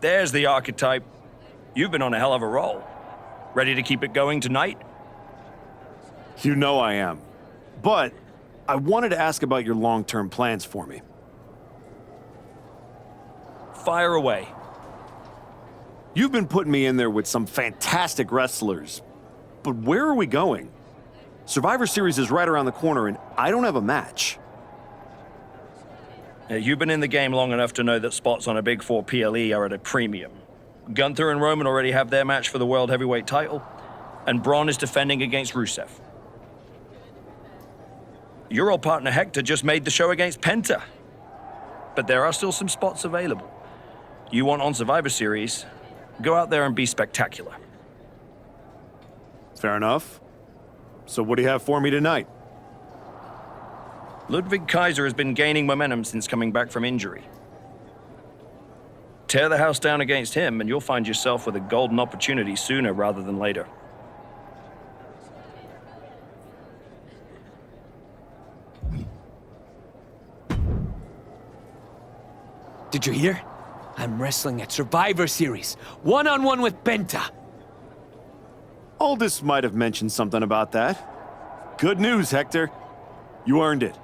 There's the archetype. You've been on a hell of a roll. Ready to keep it going tonight? You know I am. But I wanted to ask about your long-term plans for me. Fire away. You've been putting me in there with some fantastic wrestlers. But where are we going? Survivor Series is right around the corner, and I don't have a match. You've been in the game long enough to know that spots on a Big 4 PLE are at a premium. Gunther and Roman already have their match for the World Heavyweight title, and Braun is defending against Rusev. Your old partner Hector just made the show against Penta. But there are still some spots available. You want on Survivor Series, go out there and be spectacular. Fair enough. So what do you have for me tonight? Ludwig Kaiser has been gaining momentum since coming back from injury. Tear the house down against him, and you'll find yourself with a golden opportunity sooner rather than later. Did you hear? I'm wrestling at Survivor Series, one-on-one with Penta. Aldous might have mentioned something about that. Good news, Hector. You earned it.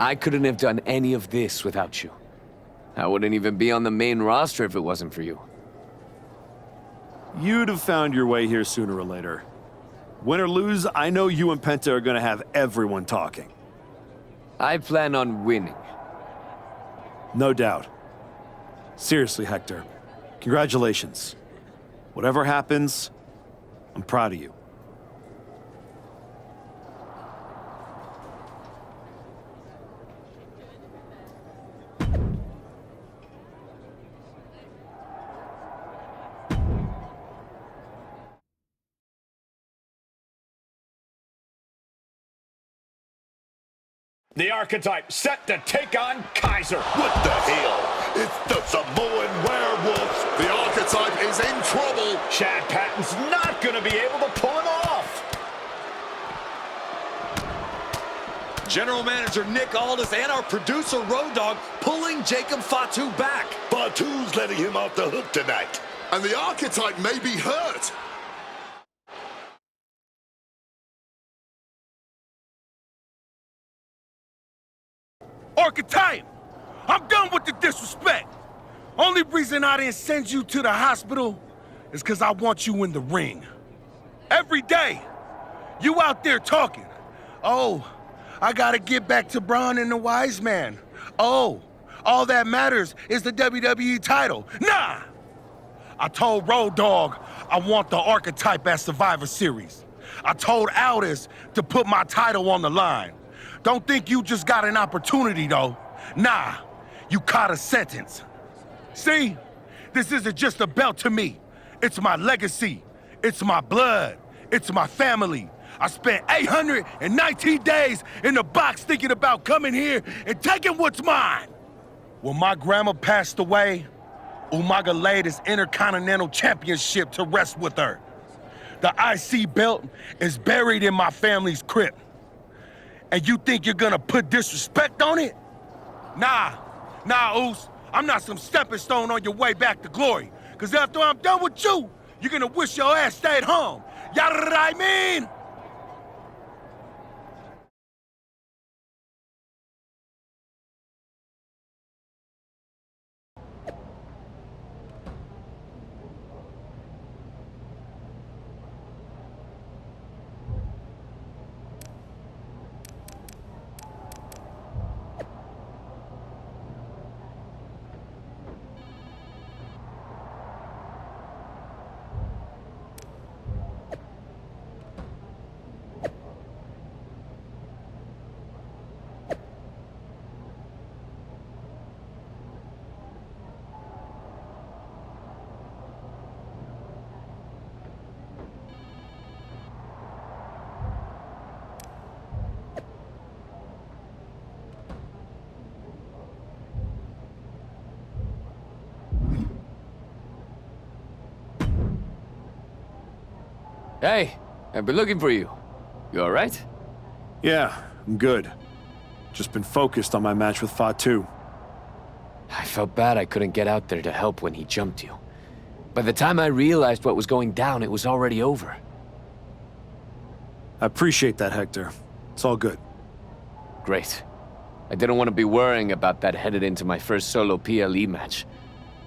I couldn't have done any of this without you. I wouldn't even be on the main roster if it wasn't for you. You'd have found your way here sooner or later. Win or lose, I know you and Penta are gonna have everyone talking. I plan on winning. No doubt. Seriously, Hector. Congratulations. Whatever happens, I'm proud of you. The archetype set to take on Kaiser. What the hell? It's the Samoan werewolves. The archetype is in trouble. Chad Patton's not going to be able to pull him off. General Manager Nick Aldis and our producer Road Dogg pulling Jacob Fatu back. Fatu's letting him off the hook tonight. And the archetype may be hurt. Archetype! I'm done with the disrespect. Only reason I didn't send you to the hospital is because I want you in the ring. Every day, you out there talking. Oh, I gotta get back to Braun and the Wise Man. Oh, all that matters is the WWE title. Nah! I told Road Dogg I want the archetype at Survivor Series. I told Aldis to put my title on the line. Don't think you just got an opportunity, though. Nah, you caught a sentence. See? This isn't just a belt to me. It's my legacy. It's my blood. It's my family. I spent 819 days in the box thinking about coming here and taking what's mine. When my grandma passed away, Umaga laid his Intercontinental Championship to rest with her. The IC belt is buried in my family's crypt. And you think you're gonna put disrespect on it? Nah, Oos. I'm not some stepping stone on your way back to glory. Cause after I'm done with you, you're gonna wish your ass stayed home. You know what I mean? Hey, I've been looking for you. You all right? Yeah, I'm good. Just been focused on my match with Fatu. I felt bad I couldn't get out there to help when he jumped you. By the time I realized what was going down, it was already over. I appreciate that, Hector. It's all good. Great. I didn't want to be worrying about that headed into my first solo PLE match.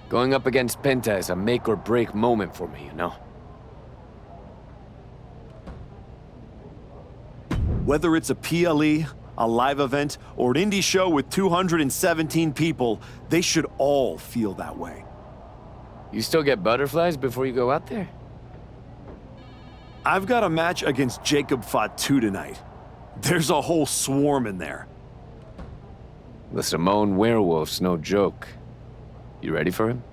Going up against Penta is a make-or-break moment for me, you know? Whether it's a PLE, a live event, or an indie show with 217 people, they should all feel that way. You still get butterflies before you go out there? I've got a match against Jacob Fatu tonight. There's a whole swarm in there. The Samoan werewolf's no joke. You ready for him?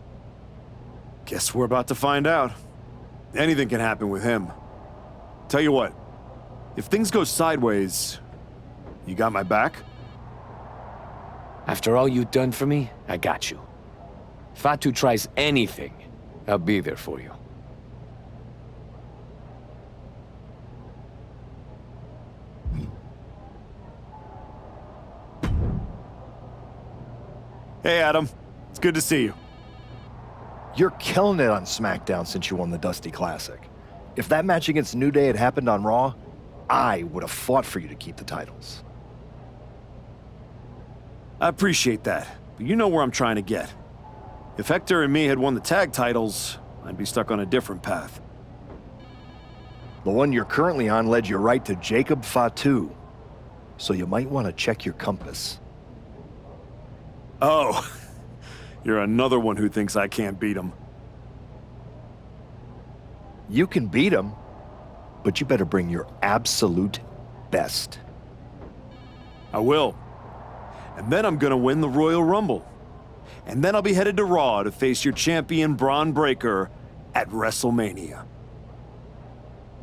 Guess we're about to find out. Anything can happen with him. Tell you what, if things go sideways, you got my back? After all you've done for me, I got you. If Fatu tries anything, I'll be there for you. Hey, Adam. It's good to see you. You're killing it on SmackDown since you won the Dusty Classic. If that match against New Day had happened on Raw, I would have fought for you to keep the titles. I appreciate that, but you know where I'm trying to get. If Hector and me had won the tag titles, I'd be stuck on a different path. The one you're currently on led you right to Jacob Fatu, so you might want to check your compass. Oh, you're another one who thinks I can't beat him. You can beat him, but you better bring your absolute best. I will. And then I'm gonna win the Royal Rumble. And then I'll be headed to Raw to face your champion Braun Breaker at WrestleMania.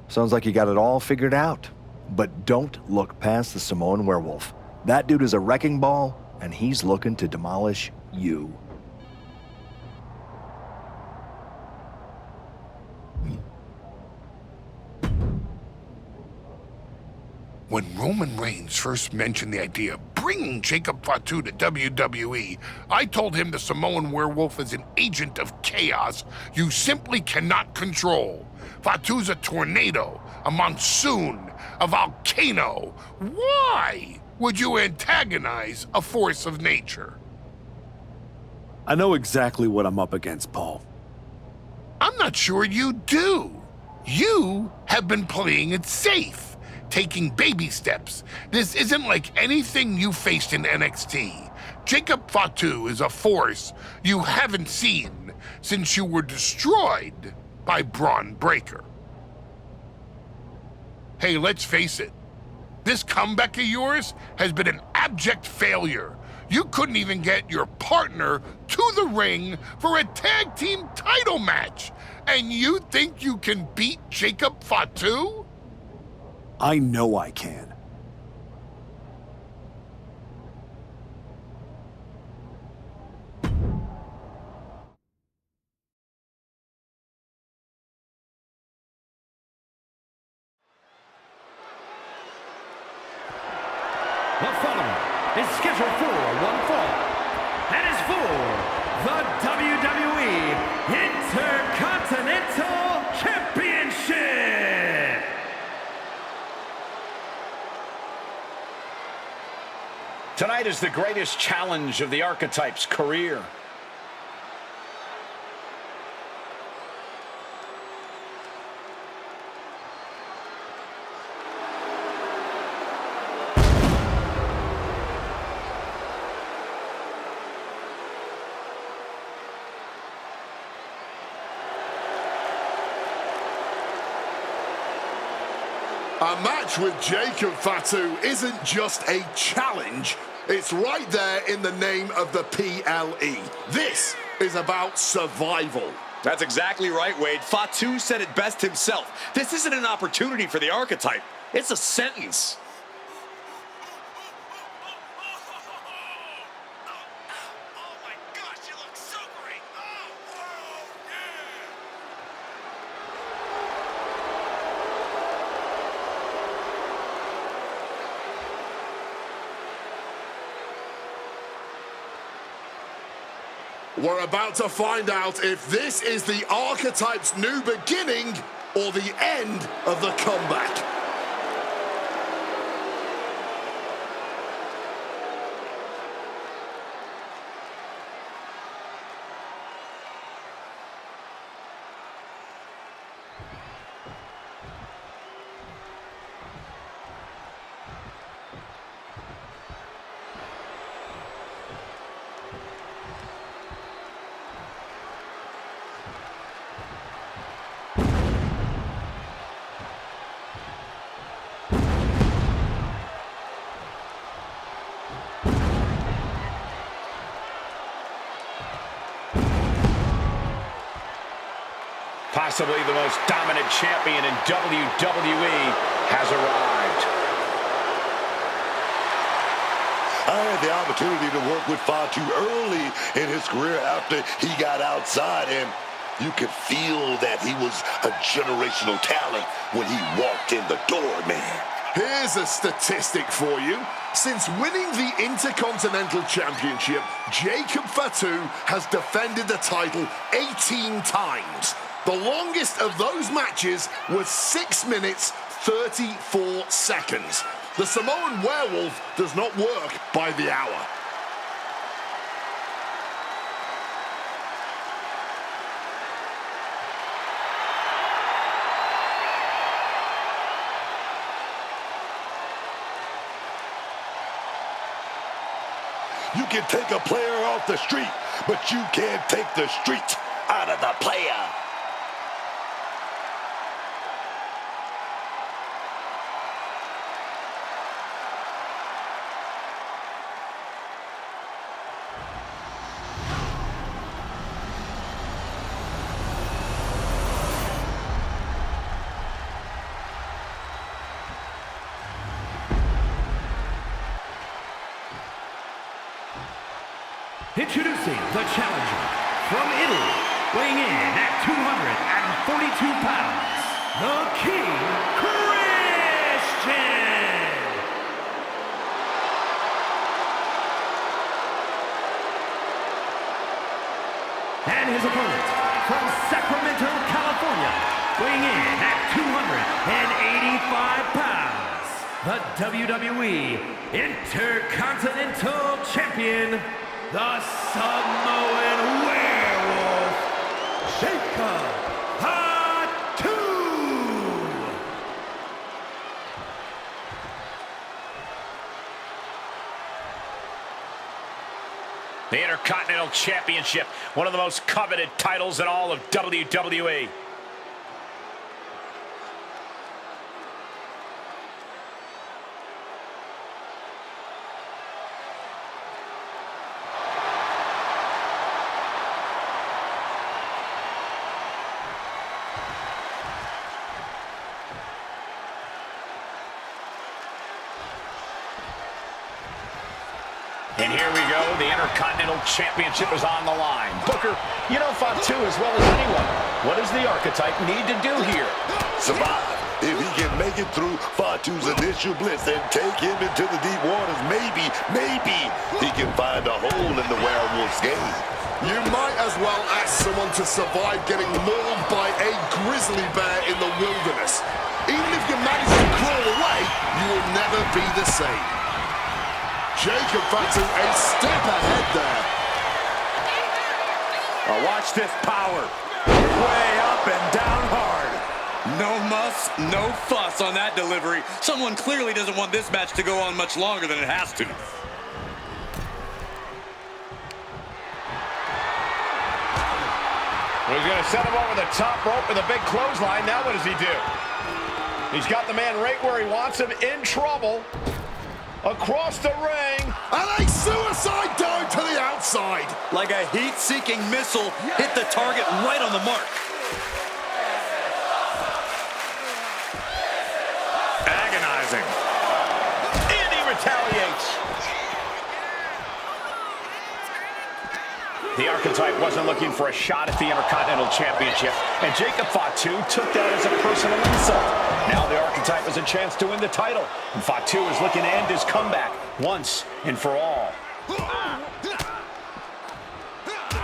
Sounds like you got it all figured out. But don't look past the Samoan werewolf. That dude is a wrecking ball, and he's looking to demolish you. When Roman Reigns first mentioned the idea of bringing Jacob Fatu to WWE, I told him the Samoan werewolf is an agent of chaos you simply cannot control. Fatu's a tornado, a monsoon, a volcano. Why would you antagonize a force of nature? I know exactly what I'm up against, Paul. I'm not sure you do. You have been playing it safe, taking baby steps. This isn't like anything you faced in NXT. Jacob Fatu is a force you haven't seen since you were destroyed by Braun Breaker. Hey, let's face it. This comeback of yours has been an abject failure. You couldn't even get your partner to the ring for a tag team title match. And you think you can beat Jacob Fatu? I know I can. The following is scheduled for one fall, and is for the WWE Intercontinental Championship. Tonight is the greatest challenge of the Archetype's career. A match with Jacob Fatu isn't just a challenge, it's right there in the name of the PLE. This is about survival. That's exactly right, Wade. Fatu said it best himself. This isn't an opportunity for the Archetype. It's a sentence. We're about to find out if this is the Archetype's new beginning or the end of the comeback. Possibly the most dominant champion in WWE has arrived. I had the opportunity to work with Fatu early in his career after he got outside, and you could feel that he was a generational talent when he walked in the door, man. Here's a statistic for you. Since winning the Intercontinental Championship, Jacob Fatu has defended the title 18 times. The longest of those matches was 6 minutes, 34 seconds. The Samoan Werewolf does not work by the hour. You can take a player off the street, but you can't take the street out of the player. Introducing the challenger from Italy, weighing in at 242 pounds, the King, Christian! And his opponent from Sacramento, California, weighing in at 285 pounds, the WWE Intercontinental Champion, the Samoan Werewolf, Jacob Fatu! The Intercontinental Championship, one of the most coveted titles in all of WWE. And here we go, the Intercontinental Championship is on the line. Booker, you know Fatu as well as anyone. What does the Archetype need to do here? Survive. If he can make it through Fatu's initial blitz and take him into the deep waters, maybe he can find a hole in the Werewolf's game. You might as well ask someone to survive getting mauled by a grizzly bear in the wilderness. Even if you manage to crawl away, you will never be the same. Jacob Fatu a step ahead there. Watch this power. Way up and down hard. No muss, no fuss on that delivery. Someone clearly doesn't want this match to go on much longer than it has to. He's going to set him over the top rope with a big clothesline. Now what does he do? He's got the man right where he wants him, in trouble. Across the ring. And a suicide dive to the outside. Like a heat-seeking missile, hit the target right on the mark. Agonizing. And he retaliates. The Archetype wasn't looking for a shot at the Intercontinental Championship, and Jacob Fatu took that as a personal insult. Now the Archetype has a chance to win the title, and Fatu is looking to end his comeback once and for all.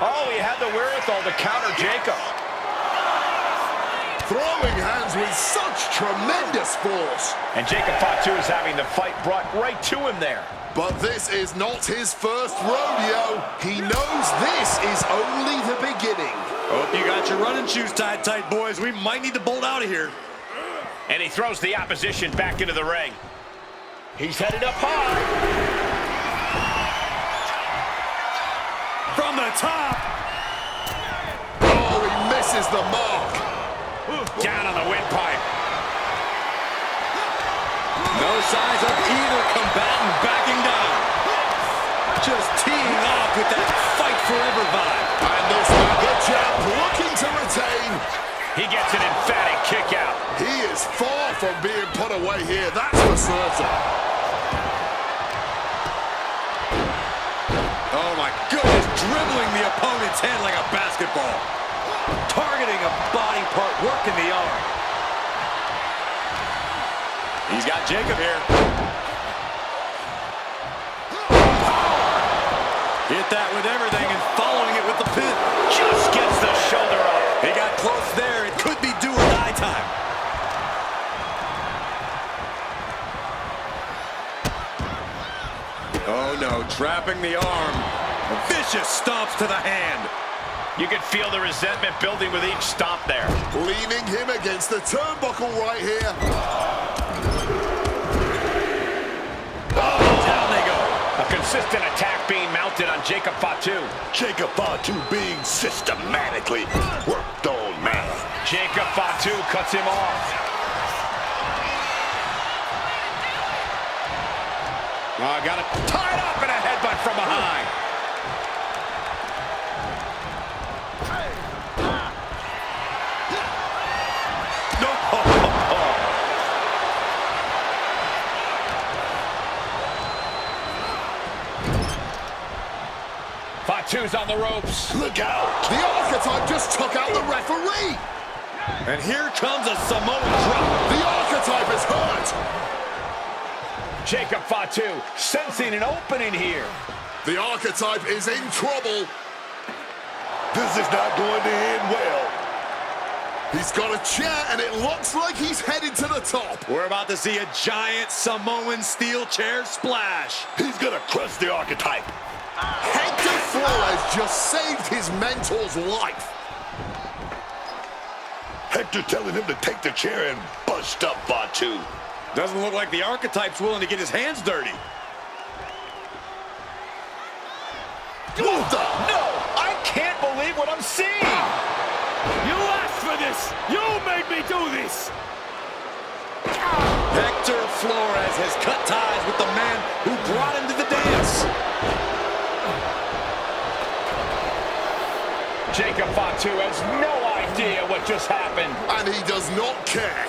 Oh, he had the wherewithal to counter Jacob. Throwing hands with such tremendous force. And Jacob Fatu is having the fight brought right to him there. But this is not his first rodeo. He knows this is only the beginning. Hope you got your running shoes tied tight, boys. We might need to bolt out of here. And he throws the opposition back into the ring. He's headed up high. From the top. Oh, he misses the mark. Down on the windpipe. No signs of either combatant backing down. Just teeing off with that fight forever vibe. And this man, the champ, looking to retain. He gets an emphatic kick out. He is far from being put away here, that's for certain. Oh my goodness, dribbling the opponent's head like a basketball. Targeting a body part, working the arm. He's got Jacob here. Hit that with everything and following it with the pin. Just gets the shoulder up. He got close there. It could be do or die time. Oh no, trapping the arm. Vicious stomps to the hand. You can feel the resentment building with each stomp there. Leaning him against the turnbuckle right here. Oh, down they go. A consistent attack being mounted on Jacob Fatu. Jacob Fatu being systematically worked on, man. Jacob Fatu cuts him off. Got it tied up and a headbutt from behind. Fatu's on the ropes. Look out! The Archetype just took out the referee. And here comes a Samoan drop. The Archetype is hurt. Jacob Fatu sensing an opening here. The Archetype is in trouble. This is not going to end well. He's got a chair, and it looks like he's headed to the top. We're about to see a giant Samoan steel chair splash. He's gonna crush the Archetype. Hector Flores just saved his mentor's life. Hector telling him to take the chair and bust up Fatu. Doesn't look like the Archetype's willing to get his hands dirty. What the? No, I can't believe what I'm seeing. You asked for this! You made me do this! Hector Flores has cut ties with the man who brought him to the dance. Jacob Fatu has no idea what just happened. And he does not care.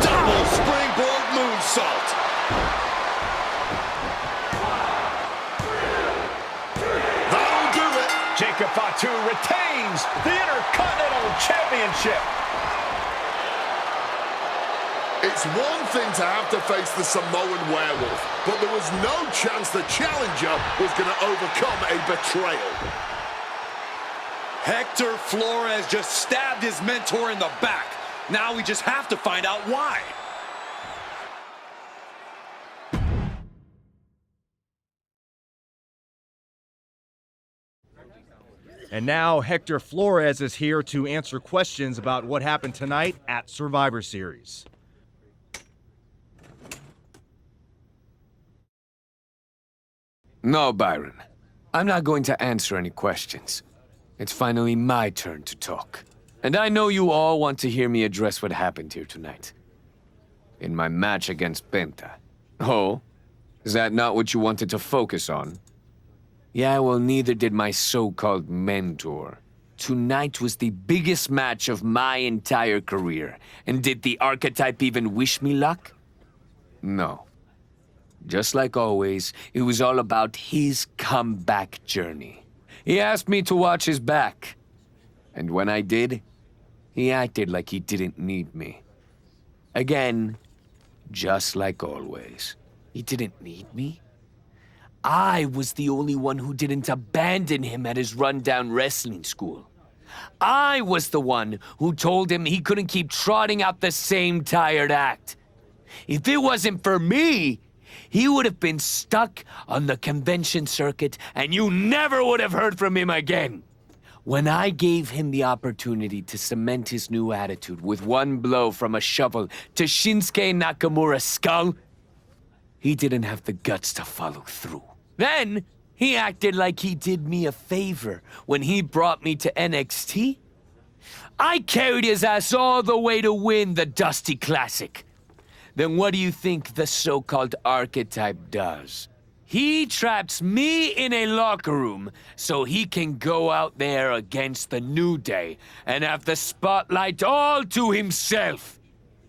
Double springboard moonsault. That'll do it. Jacob Fatu retains the Intercontinental Championship. It's one thing to have to face the Samoan werewolf, but there was no chance the challenger was going to overcome a betrayal. Hector Flores just stabbed his mentor in the back. Now we just have to find out why. And now Hector Flores is here to answer questions about what happened tonight at Survivor Series. No, Byron. I'm not going to answer any questions. It's finally my turn to talk. And I know you all want to hear me address what happened here tonight. In my match against Penta. Oh? Is that not what you wanted to focus on? Yeah, well, neither did my so-called mentor. Tonight was the biggest match of my entire career. And did the Archetype even wish me luck? No. Just like always, it was all about his comeback journey. He asked me to watch his back. And when I did, he acted like he didn't need me. Again, just like always. He didn't need me? I was the only one who didn't abandon him at his rundown wrestling school. I was the one who told him he couldn't keep trotting out the same tired act. If it wasn't for me, he would have been stuck on the convention circuit and you never would have heard from him again. When I gave him the opportunity to cement his new attitude with one blow from a shovel to Shinsuke Nakamura's skull, he didn't have the guts to follow through. Then, he acted like he did me a favor when he brought me to NXT. I carried his ass all the way to win the Dusty Classic. Then what do you think the so-called archetype does? He traps me in a locker room so he can go out there against the New Day and have the spotlight all to himself.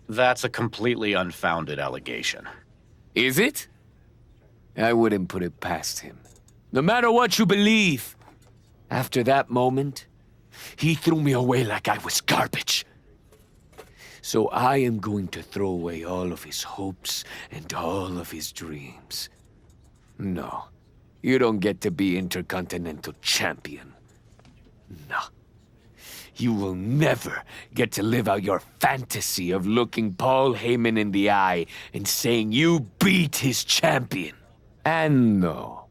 That's a completely unfounded allegation. Is it? I wouldn't put it past him. No matter what you believe. After that moment, he threw me away like I was garbage. So I am going to throw away all of his hopes and all of his dreams. No, you don't get to be Intercontinental Champion. No. You will never get to live out your fantasy of looking Paul Heyman in the eye and saying you beat his champion. And no,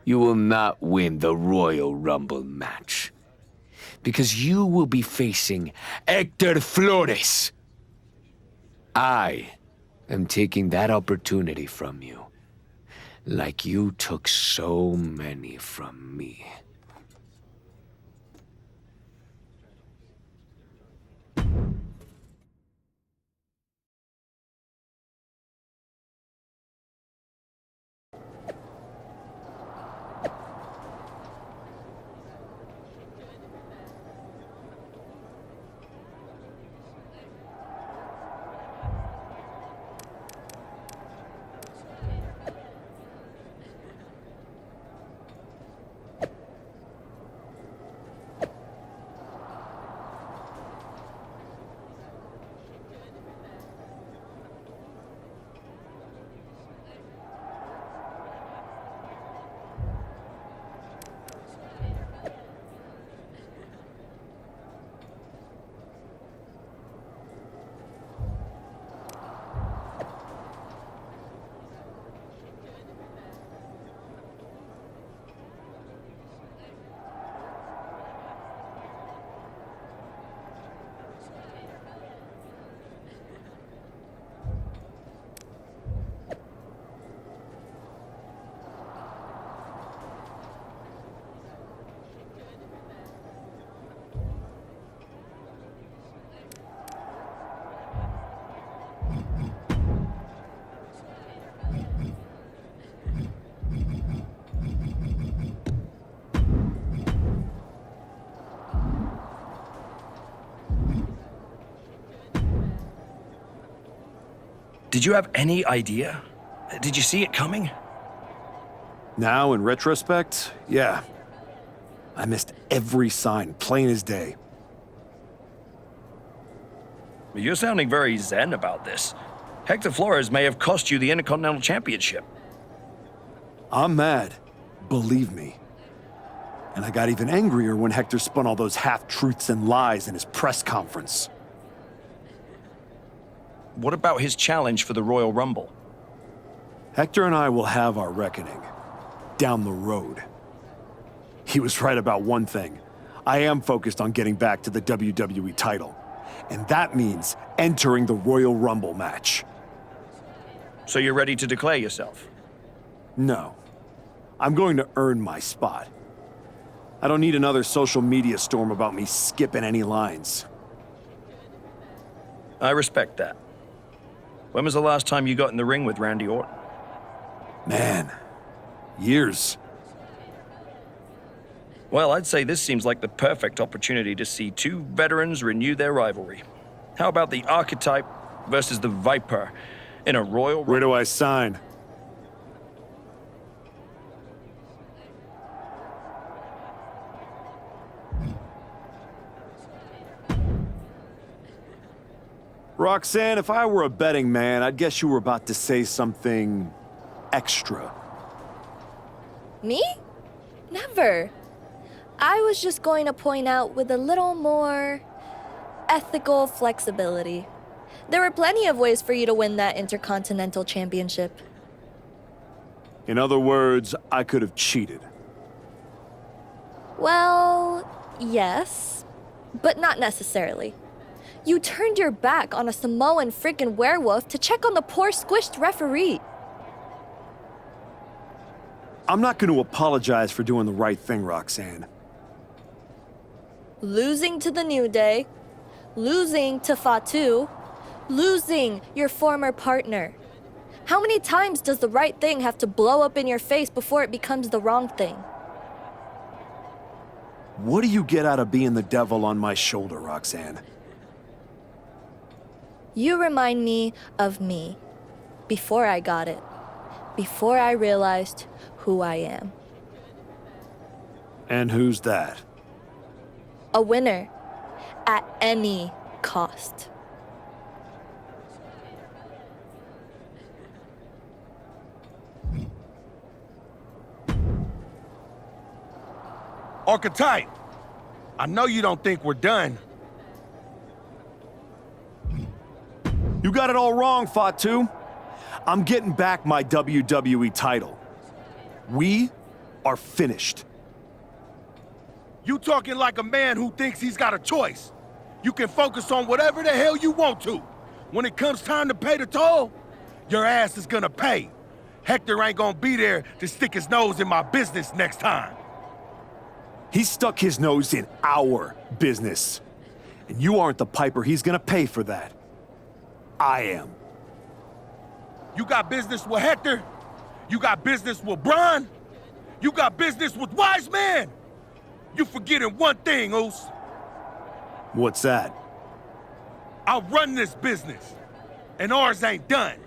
you will not win the Royal Rumble match. Because you will be facing Hector Flores. I am taking that opportunity from you. Like you took so many from me. Did you have any idea? Did you see it coming? Now, in retrospect, yeah. I missed every sign, plain as day. You're sounding very zen about this. Hector Flores may have cost you the Intercontinental Championship. I'm mad, believe me. And I got even angrier when Hector spun all those half-truths and lies in his press conference. What about his challenge for the Royal Rumble? Hector and I will have our reckoning. Down the road. He was right about one thing. I am focused on getting back to the WWE title. And that means entering the Royal Rumble match. So you're ready to declare yourself? No. I'm going to earn my spot. I don't need another social media storm about me skipping any lines. I respect that. When was the last time you got in the ring with Randy Orton? Man, years. Well, I'd say this seems like the perfect opportunity to see two veterans renew their rivalry. How about the Archetype versus the Viper in a Royal Rumble? Where do I sign? Roxanne, if I were a betting man, I'd guess you were about to say something extra. Me? Never. I was just going to point out with a little more ethical flexibility. There were plenty of ways for you to win that Intercontinental Championship. In other words, I could have cheated. Well, yes, but not necessarily. You turned your back on a Samoan freaking werewolf to check on the poor squished referee. I'm not going to apologize for doing the right thing, Roxanne. Losing to the New Day, losing to Fatu, losing your former partner. How many times does the right thing have to blow up in your face before it becomes the wrong thing? What do you get out of being the devil on my shoulder, Roxanne? You remind me of me, before I got it, before I realized who I am. And who's that? A winner, at any cost. Archetype, I know you don't think we're done. You got it all wrong, Fatu. I'm getting back my WWE title. We are finished. You talking like a man who thinks he's got a choice. You can focus on whatever the hell you want to. When it comes time to pay the toll, your ass is gonna pay. Hector ain't gonna be there to stick his nose in my business next time. He stuck his nose in our business. And you aren't the piper he's gonna pay for that. I am. You got business with Hector? You got business with Braun? You got business with Wise Man? You forgetting one thing, Oos. What's that? I run this business, and ours ain't done.